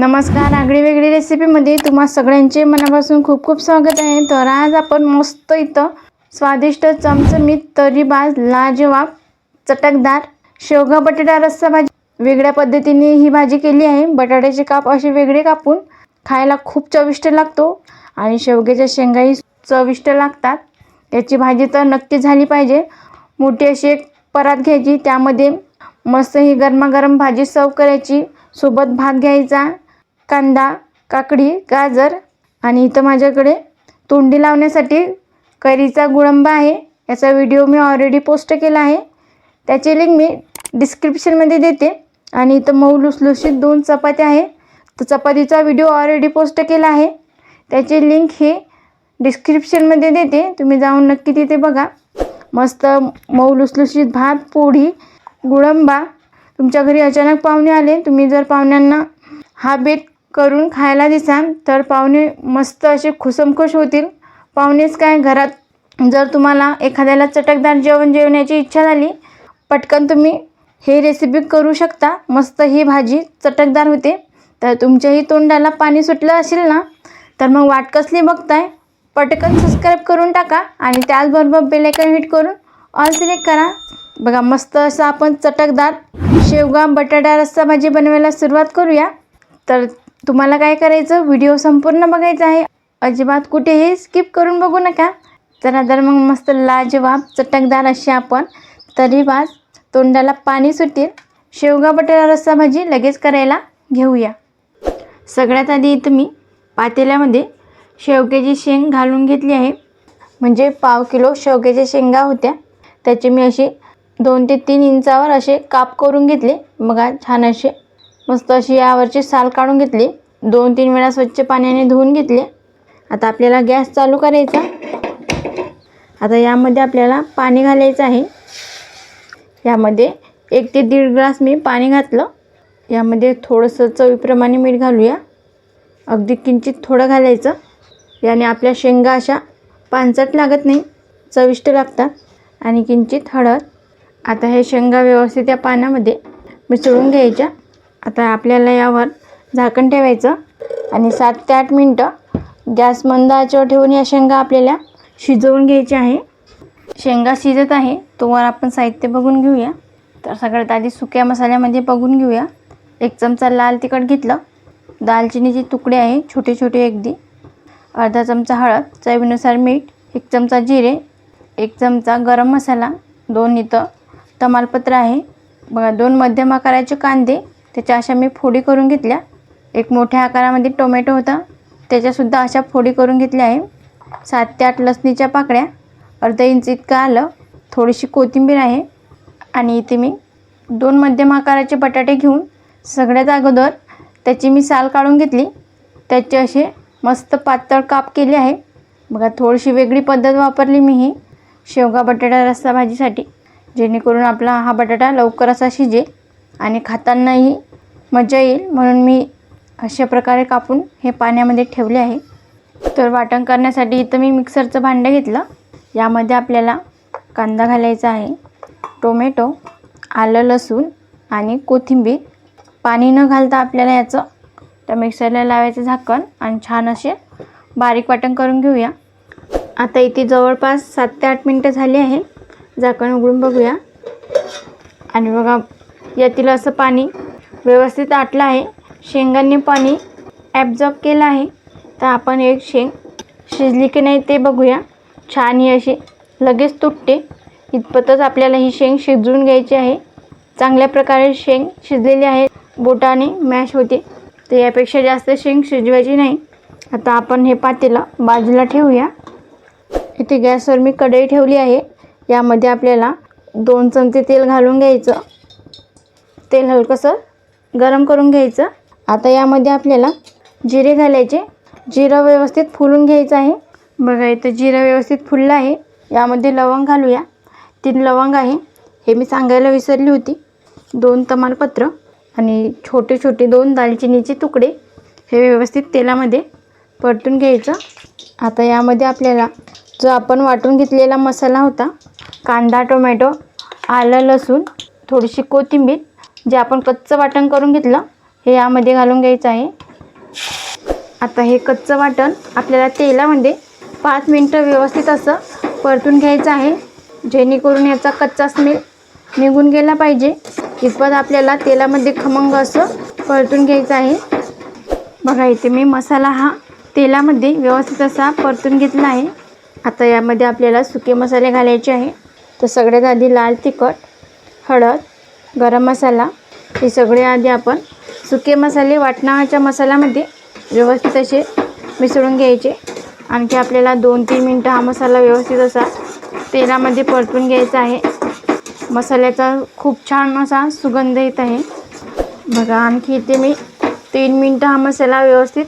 नमस्कार, आगळी वेगळी रेसिपीमध्ये तुम्हा सगळ्यांचे मनापासून खूप खूप स्वागत आहे। तर आज आपण मस्त इथं स्वादिष्ट चमचमीत तर्रीबाज लाजवाब चटकदार शेवगा बटाटा रस्सा भाजी वेगळ्या पद्धतीने ही भाजी केली आहे। बटाट्याचे काप असे वेगळे कापून खायला खूप चविष्ट लागतो आणि शेवग्याच्या शेंगाही चविष्ट लागतात। याची भाजी तर नक्की झाली पाहिजे। मोठी अशी एक परात घ्यायची, त्यामध्ये मस्त ही गरमागरम भाजी सर्व करायची। सोबत भात घ्यायचा, कांदा, काकडी, गाजर आणि इथं माझ्याकडे तोंडी लावण्यासाठी कैरीचा गुळंबा आहे। याचा व्हिडिओ मी ऑलरेडी पोस्ट केला आहे, त्याची लिंक मी डिस्क्रिप्शनमध्ये देते। आणि इथं मऊ लुसलुशीत 2 चपात्या आहे, तर चपातीचा व्हिडिओ ऑलरेडी पोस्ट केला आहे, त्याची लिंक ही डिस्क्रिप्शनमध्ये देते, तुम्ही जाऊन नक्की तिथे बघा। मस्त मऊ लुसलुशीत भात, पोळी, गुळंबा। तुमच्या घरी अचानक पाहुणे आले, तुम्ही जर पाहुण्यांना हा बेत करून खायला दिसाल तर पाहुणे मस्त असे खुसमखुश होतील। पाहुणेच काय, घरात जर तुम्हाला एखाद्याला चटकदार जेवण जेवण्याची इच्छा झाली, पटकन तुम्ही हे रेसिपी करू शकता। मस्त ही भाजी चटकदार होते। तर तुमच्याही तोंडाला पाणी सुटलं असेल ना, तर मग वाट कसली बघताय, पटकन सबस्क्राईब करून टाका आणि त्याचबरोबर बेल आयकॉन हिट करून ऑल सिलेक्ट करा। बघा, मस्त असं आपण चटकदार शेवगा बटाटा रस्सा भाजी बनवायला सुरुवात करूया। तर तुम्हाला काय करायचं, व्हिडिओ संपूर्ण बघायचा आहे, अजिबात कुठेही स्किप करून बघू नका। चला तर मग मस्त लाजवाब चटकदार अशी आपण तर्रीबाज तोंडाला पाणी सुटेल शेवगा बटाटा रस्सा भाजी लगेच करायला घेऊया। सगळ्यात आधी इथं मी पातेल्यामध्ये शेवग्याची शेंग घालून घेतली आहे, म्हणजे पाव किलो शेवग्याच्या शेंगा होत्या। त्याचे मी असे 2 ते 3 इंचावर असे काप करून घेतले। बघा, छान असे मस्त अशी यावरची साल काढून घेतली, 2-3 वेळा स्वच्छ पाण्याने धुवून घेतले। आता आपल्याला गॅस चालू करायचा। आता यामध्ये आपल्याला पाणी घालायचं आहे। यामध्ये 1 ते 1.5 ग्लास मी पाणी घातलं। यामध्ये थोडंसं चवीप्रमाणे मीठ घालूया, अगदी किंचित थोडं घालायचं, याने आपल्या शेंगा अशा पांचट लागत नाही, चविष्ट लागतात। आणि किंचित हळद। आता हे शेंगा व्यवस्थित या पाण्यामध्ये मिसळून घ्यायच्या। आता आपल्याला यावर झाकण ठेवायचं आणि 7 ते 8 मिनटं गॅस मंद आचेवर ठेवून या शेंगा आपल्याला शिजवून घ्यायच्या आहे। शेंगा शिजत आहे तोवर आपण साहित्य बघून घेऊया। तर सगळ्यात आधी सुक्या मसाल्यामध्ये बघून घेऊया। 1 चमचा लाल तिखट घेतलं, दालचिनीचे तुकडे आहे छोटे छोटे अगदी, अर्धा चमचा हळद, चवीनुसार मीठ, 1 चमचा जिरे, 1 चमचा गरम मसाला, 2 इथं तमालपत्र आहे। बघा, 2 मध्यम आकाराचे कांदे, त्याच्या अशा मी फोडी करून घेतल्या। 1 मोठ्या आकारामध्ये टोमॅटो होता, त्याच्यासुद्धा अशा फोडी करून घेतल्या आहे। 7 ते 8 लसणीच्या पाकळ्या, अर्धा इंच इतकं आलं, थोडीशी कोथिंबीर आहे। आणि इथे मी 2 मध्यम आकाराचे बटाटे घेऊन सगळ्यात अगोदर त्याची मी साल काढून घेतली, त्याचे असे मस्त पातळ काप केले आहे। बघा, थोडीशी वेगळी पद्धत वापरली मी ही शेवगा बटाटा रस्सा भाजीसाठी, जेणेकरून आपला हा बटाटा लवकर असा शिजेल आणि खातानाही मजा येईल, म्हणून मी अशा प्रकारे कापून हे पाण्यामध्ये ठेवले आहे। तर वाटण करण्यासाठी इथं मी मिक्सरचं भांडं घेतलं, यामध्ये आपल्याला कांदा घालायचा आहे, टोमॅटो, आलं लसूण आणि कोथिंबीर। पाणी न घालता आपल्याला याचं त्या मिक्सरला लावायचं झाकण आणि छान असे बारीक वाटण करून घेऊया। आता इथे जवळपास 7 ते 8 मिनटं झाली आहे, झाकण उघडून बघूया। आणि बघा, यातील असं पाणी व्यवस्थित आटलं आहे, शेंगांनी पाणी ॲब्झॉर्ब केलं आहे। तर आपण एक शेंग शिजली की नाही ते बघूया। छान ही अशी लगेच तुटते, इतपतच आपल्याला ही शेंग शिजवून घ्यायची आहे। चांगल्या प्रकारे शेंग शिजलेली आहे, बोटाने मॅश होते, तर यापेक्षा जास्त शेंग शिजवायची नाही। आता आपण हे पातेलं बाजूला ठेवूया। इथे गॅसवर मी कढई ठेवली आहे, यामध्ये आपल्याला 2 चमचे तेल घालून घ्यायचं, तेल हलकंसं गरम करून घ्यायचं। आता यामध्ये आपल्याला जिरे घालायचे, जिरं व्यवस्थित फुलून घ्यायचं आहे। बघा, इथं जिरं व्यवस्थित फुललं आहे, यामध्ये लवंग घालूया, 3 लवंग आहे, हे मी सांगायला विसरली होती, 2 तमालपत्र आणि छोटे छोटे 2 दालचिनीचे तुकडे, हे व्यवस्थित तेलामध्ये परतून घ्यायचं। आता यामध्ये आपल्याला जो आपण वाटून घेतलेला मसाला होता, कांदा, टोमॅटो, आलं लसूण, थोडीशी कोथिंबीर, जे आपण कच्चं वाटण करून घेतलं, हे यामध्ये घालून घ्यायचं आहे। आता हे कच्चं वाटण आपल्याला तेलामध्ये 5 मिनटं व्यवस्थित असं परतून घ्यायचं आहे, जेणेकरून याचा कच्चा स्मेल निघून गेला पाहिजे. इतपत आपल्याला तेलामध्ये खमंग असं परतून घ्यायचं आहे. बघा इथे मी मसाला हा तेलामध्ये व्यवस्थित असा परतून घेतला आहे. आता यामध्ये आपल्याला सुके मसाले घालायचे आहे. तर सगळ्यात आधी लाल तिखट, हळद, गरम मसाला हे सगळे आधी आपण सुके मसाले वाटणाच्या मसाल्यामध्ये व्यवस्थित असे मिसळून घ्यायचे. आणखी आपल्याला 2-3 मिनटं हा मसाला व्यवस्थित असा तेलामध्ये परतून घ्यायचा आहे. मसाल्याचा खूप छान असा सुगंध येत आहे. बघा आणखी इथे मी 3 मिनटं हा मसाला व्यवस्थित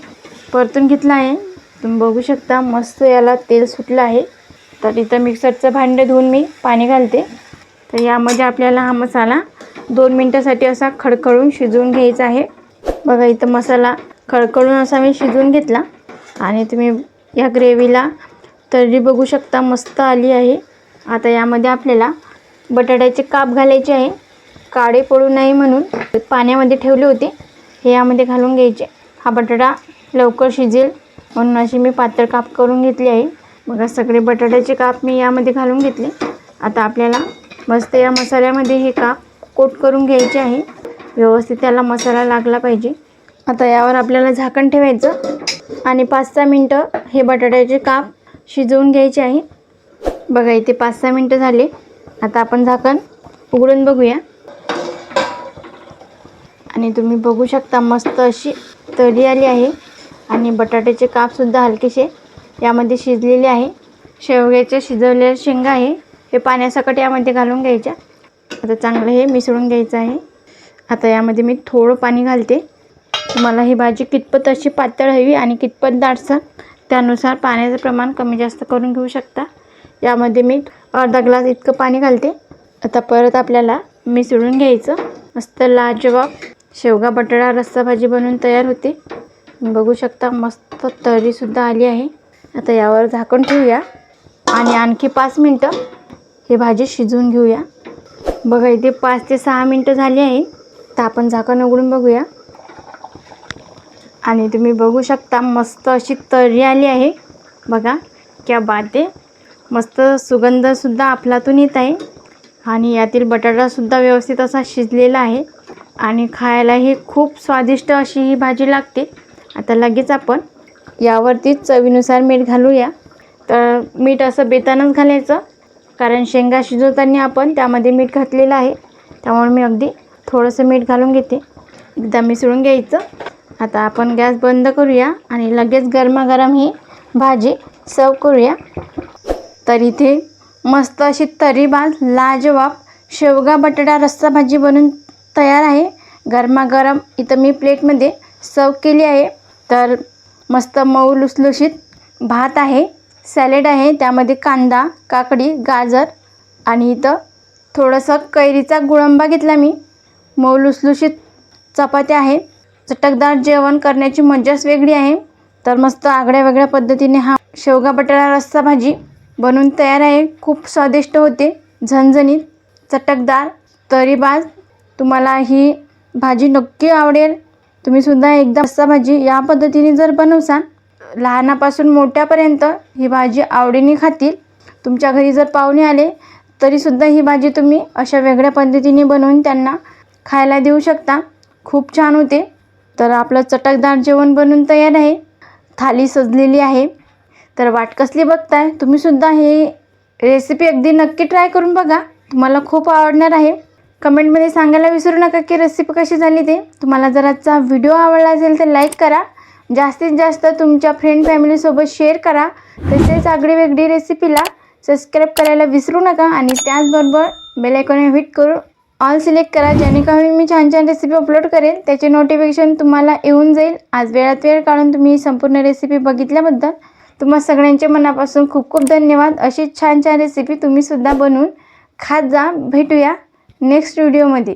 परतून घेतला आहे. तुम्ही बघू शकता मस्त याला तेल सुटलं आहे. तर इथं मिक्सरचं भांडं धुवून मी पाणी घालते. तर यामध्ये आपल्याला हा मसाला 2 मिनटासाठी असा खडखडून शिजवून घ्यायचा आहे. बघा इथं मसाला खडखडून असा मी शिजवून घेतला आणि तुम्ही या ग्रेव्हीला तर्री बघू शकता मस्त आली आहे. आता यामध्ये आपल्याला बटाट्याचे काप घालायचे आहे. काळे पडू नये म्हणून पाण्यामध्ये ठेवले होते, हे यामध्ये घालून घ्यायचे. हा बटाटा लवकर शिजेल म्हणून अशी मी पातळ काप करून घेतली आहे. बघा सगळे बटाट्याचे काप मी यामध्ये घालून घेतले. आता आपल्याला मस्त या मसाल्यामध्ये हे काप कोट करून घ्यायचे आहे. व्यवस्थित त्याला मसाला लागला पाहिजे. आता यावर आपल्याला झाकण ठेवायचं आणि 5-6 मिनटं हे बटाट्याचे काप शिजवून घ्यायचे आहे. बघा इथे 5-6 मिनटं झाले. आता आपण झाकण उघडून बघूया आणि तुम्ही बघू शकता मस्त अशी तर्री आली आहे आणि बटाट्याचे कापसुद्धा हलकेसे यामध्ये शिजलेले आहे. शेवग्याच्या शिजवलेल्या शेंगा आहे, हे पाण्यासकट यामध्ये घालून घ्यायच्या. आता चांगलं हे मिसळून घ्यायचं आहे. आता यामध्ये मी थोडं पाणी घालते. तुम्हाला ही भाजी कितपत अशी पातळ हवी आणि कितपत दाटसर त्यानुसार पाण्याचं प्रमाण कमी जास्त करून घेऊ शकता. यामध्ये मी अर्धा ग्लास इतकं पाणी घालते. आता परत आपल्याला मिसळून घ्यायचं. मस्त लाजवाब शेवगा बटाटा रस्सा भाजी बनवून तयार होते. बघू शकता मस्त तर्रीसुद्धा आली आहे. आता यावर झाकण ठेवूया आणि आणखी 5 मिनटं ही भाजी शिजवून घेऊया. बघा इथे 5 ते 6 मिनटं झाली आहे. तर आपण झाकण उघडून बघूया आणि तुम्ही बघू शकता मस्त अशी तर्री आली आहे. बघा क्या बात आहे. मस्त सुगंधसुद्धा आपलातून येत आहे आणि यातील बटाटासुद्धा व्यवस्थित असा शिजलेला आहे आणि खायलाही खूप स्वादिष्ट अशी ही भाजी लागते. आता लगेच आपण यावरती चवीनुसार मीठ घालूया. तर मीठ असं बेतानच घालायचं, कारण शेंगा शिजवताना आपण त्यामध्ये मीठ घातलेलं आहे. त्यामुळे मी अगदी थोडंसं मीठ घालून घेते. एकदा मिसळून घ्यायचं. आता आपण गॅस बंद करूया आणि लगेच गरमागरम ही भाजी सर्व करूया. तर इथे मस्त अशी तर्रीबाज लाजवाब शेवगा बटाटा रस्सा भाजी बनून तयार आहे. गरमागरम इथं मी प्लेटमध्ये सर्व केली आहे. तर मस्त मऊ लुसलुशीत भात आहे, सॅलेड आहे, त्यामध्ये कांदा, काकडी, गाजर आणि इथं थोडंसं कैरीचा गुळंबा घेतला मी. मऊ लुसलुशीत चपात्या आहे. चटकदार जेवण करण्याची मजाच वेगळी आहे. तर मस्त आगळ्या वेगळ्या पद्धतीने हा शेवगा बटाटा रस्सा भाजी बनून तयार आहे. खूप स्वादिष्ट होते, झणझणीत, चटकदार, तर्रीबाज. तुम्हाला ही भाजी नक्की आवडेल. तुम्हीसुद्धा एकदा रस्सा भाजी या पद्धतीने जर बनवसाल, लहानापासून मोठ्यापर्यंत ही भाजी आवडीने खातील. तुमच्या घरी जर पाहुणे आले तरीसुद्धा ही भाजी तुम्ही अशा वेगळ्या पद्धतीने बनवून त्यांना खायला देऊ शकता. खूप छान होते. तर आपलं चटकदार जेवण बनून तयार आहे. थाली सजलेली आहे. तर वाट कसली बघताय, तुम्हीसुद्धा ही रेसिपी अगदी नक्की ट्राय करून बघा. तुम्हाला खूप आवडणार आहे. कमेंटमध्ये सांगायला विसरू नका की रेसिपी कशी झाली ते. तुम्हाला जर आजचा व्हिडिओ आवडला असेल तर लाईक करा. जास्तीत जास्त तुमच्या फ्रेंड फॅमिलीसोबत शेअर करा. तसेच आगळी वेगळी रेसिपीला सबस्क्राईब करायला विसरू नका आणि त्याचबरोबर बेल आयकॉन हिट करून ऑल सिलेक्ट करा, जेणेकरून मी छान छान रेसिपी अपलोड करेल त्याचे नोटिफिकेशन तुम्हाला येऊन जाईल. आज वेळात वेळ काढून तुम्ही संपूर्ण रेसिपी बघितल्याबद्दल तुम्हा सगळ्यांचे मनापासून खूप खूप धन्यवाद. अशी छान छान रेसिपी तुम्हीसुद्धा बनवून खात जा. भेटूया नेक्स्ट व्हिडिओमध्ये.